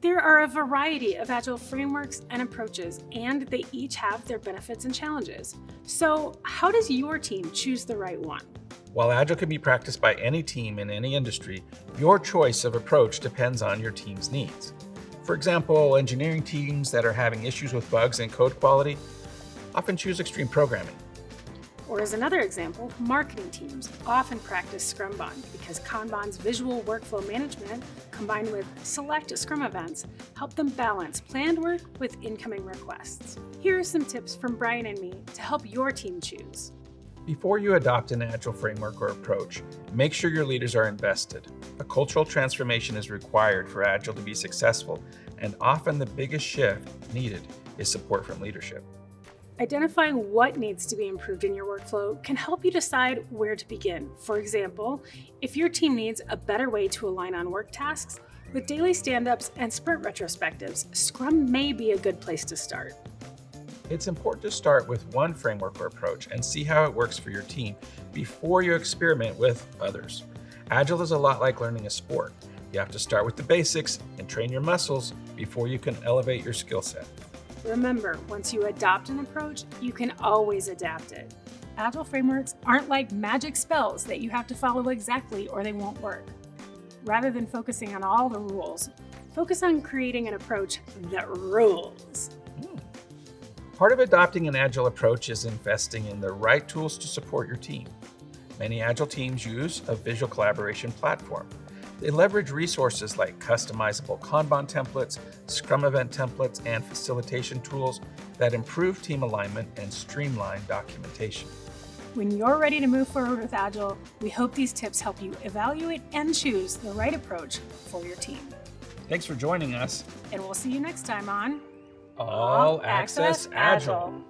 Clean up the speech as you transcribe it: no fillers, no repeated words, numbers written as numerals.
There are a variety of Agile frameworks and approaches, and they each have their benefits and challenges. So, how does your team choose the right one? While Agile can be practiced by any team in any industry, your choice of approach depends on your team's needs. For example, engineering teams that are having issues with bugs and code quality often choose extreme programming. Or as another example, marketing teams often practice Scrumban because Kanban's visual workflow management, combined with select Scrum events, help them balance planned work with incoming requests. Here are some tips from Bryan and me to help your team choose. Before you adopt an Agile framework or approach, make sure your leaders are invested. A cultural transformation is required for Agile to be successful, and often the biggest shift needed is support from leadership. Identifying what needs to be improved in your workflow can help you decide where to begin. For example, if your team needs a better way to align on work tasks, with daily stand-ups and sprint retrospectives, Scrum may be a good place to start. It's important to start with one framework or approach and see how it works for your team before you experiment with others. Agile is a lot like learning a sport. You have to start with the basics and train your muscles before you can elevate your skill set. Remember, once you adopt an approach, you can always adapt it. Agile frameworks aren't like magic spells that you have to follow exactly or they won't work. Rather than focusing on all the rules, focus on creating an approach that rules. Part of adopting an Agile approach is investing in the right tools to support your team. Many Agile teams use a visual collaboration platform. They leverage resources like customizable Kanban templates, Scrum event templates, and facilitation tools that improve team alignment and streamline documentation. When you're ready to move forward with Agile, we hope these tips help you evaluate and choose the right approach for your team. Thanks for joining us. And we'll see you next time on All Access Agile.